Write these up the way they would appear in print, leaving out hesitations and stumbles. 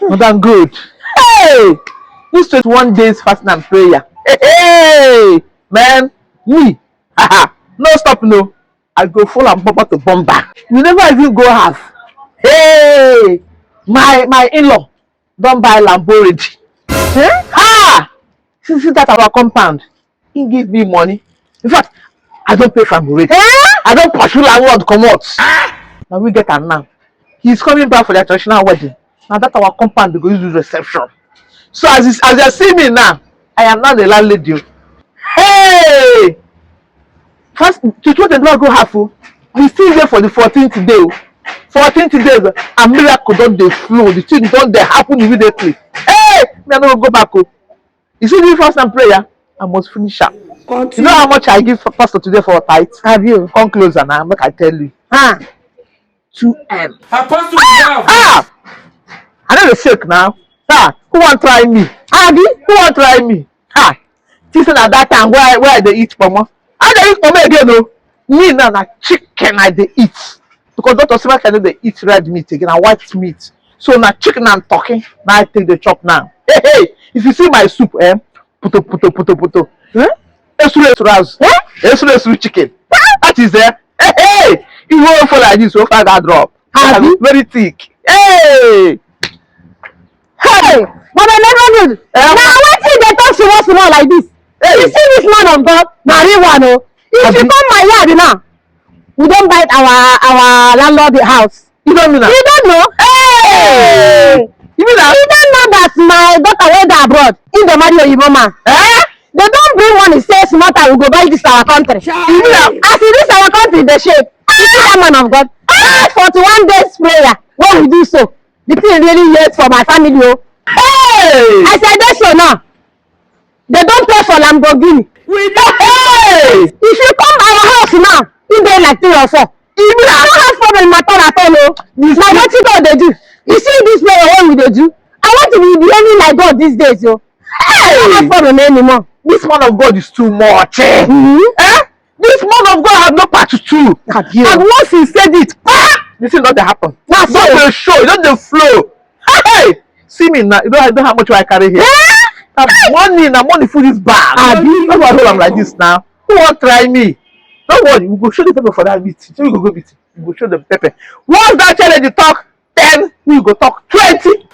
Madam Good. Hey! This 21 days fasting and prayer. Hey! Man, me. No stop, no. I go full and bumper to bumper. We never even go half. Hey! My in-law don't buy Lambo already. Ah! See that our compound. He give me money. In fact, I don't pay for him already. I don't pursue that word come out. Now we get am now. He's coming back for their traditional wedding. Now that our compound they go use reception. So as you see me now, I am now the landlady. Hey! First, to they not go half. We still there for the 14th day. 14th days, a miracle don't they flow. The thing don't they happen immediately. Hey! Me I don't go back. You see the fast and prayer, I must finish up. You know how much I give for pastor today for a tithe? Have you? Come closer now, make I tell you. 2M. Apostle, I know the shake now. Who want try me? Abi, who want try me? This at that time where they eat mama. I dey eat mama again though. Me now na chicken I dey eat. Because Dr. Sima can they eat red meat again and white meat. So na chicken I'm talking. Now I take the chop now. Hey, if you see my soup, puto. Esuru chicken. That is there. Hey, you won't fall like this so far that drop. Very thick. Hey, but I never knew. Now why did they talk small like this? Hey. You see this man of God, marijuana. If you come my yard now, we don't bite our landlord house. You don't know that? You don't know? Hey! You mean that? You don't know that my daughter went abroad in the marry Oyibo man. They don't bring one, it says mother we go buy this our country. You mean that? As it is our country, the shape. You see that man of God? 41 days prayer. When we do so, the thing really hurts for my family. Hey! I said that's so now. They don't pay for Lamborghini. We don't. Hey! If you come our house now, you dey like 3 or 4. Even I don't have problem matter at all. Now what you go they do? You see this prayer what we dey do? I want to be behaving like God these days, yo. Hey! I don't have problem anymore. This man of God is too much. This man of God has no part to do. And once he said it, this is not to happen. That's not the show. It's not the flow. Hey! See me now. You know how much I carry here. Money food is bad. That's why I hold am like this now. Who want try me? Don't worry, we go show the pepper for that meat. So we go meet. We go show the pepper. Once that challenge you talk 10, we go talk 20. Take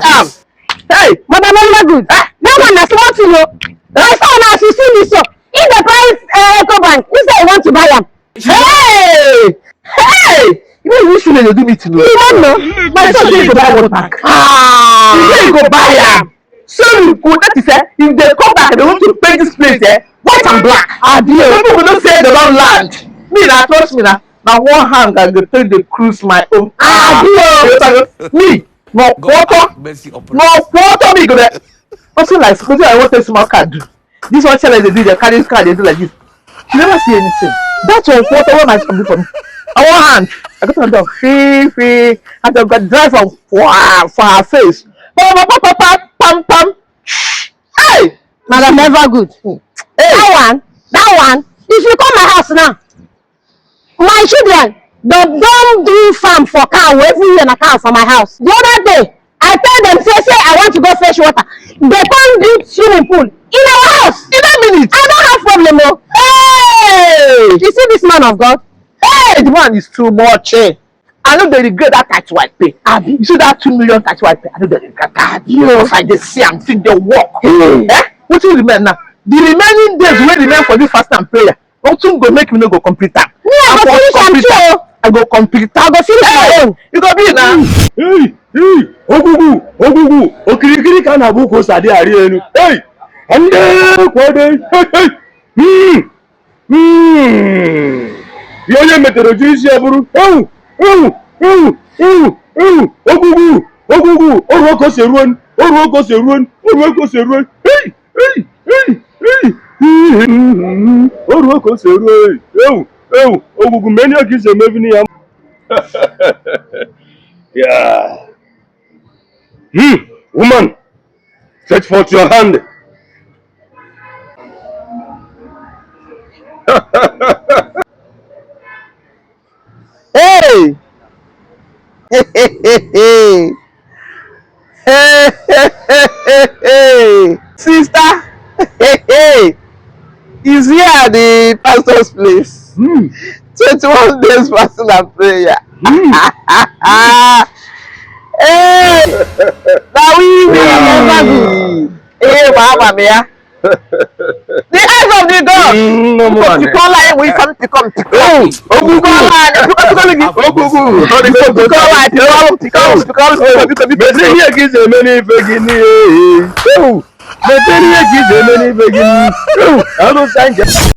am. Hey, Madam Evergood. That one na small thing o. I saw now as you see me so. In the price Ecobank, you say you want to buy am. Hey! You know you should do meeting. You don't know. My son say you go buy one pack. You say you go buy am. So you go, that is if they come back they want to paint this place white and black. People don't say they don't land. Me now, trust me now. Now one hand I go take the cruise my own. Me, no quarter me go there. Also like suppose I want a small card do. This one challenge they do, they carry this card, they do like this. You never see anything. That's one quarter one nice coming from. On one hand, I got to do free, and I got drive from for her face. Pam. Hey! Madam Evergood. Hey. That one. If you come my house now, my children, they don't do farm for cow every year na cow for my house. The other day, I tell them say I want to go fetch water. They can't build swimming pool in our house. In a minute. I don't have problem though. Hey! You see this man of God? Hey, the man is too much. I know they regret that tax white pay. You see that 2 million tax white pay? I know they regret that. Because I just see I'm seeing the work. What will remain now? The remaining days will remain for this fast and prayer. Nothing go make me no go complete that. I go finish am too. I go complete that. I go finish my own. You go be now. Ogugu, okirikiri ka na buko sade ari enu. Hey! Ande kwade. Yonye meteorology isi aburu. Ogugu, oruo ko seruon. Hey! Oruo ko seruon. Ogugu many of kids mevini am. Yeah. Woman, stretch forth your hand. Hey! Hey, hey, hey, hey, hey. Sister, hey, hey. Is here at the pastor's place. 21 days fasting and prayer. Hey, now we Evergood. Hey, Mama Mia. The eyes of the God. You call like we some to come to come. You call like you call like you call Many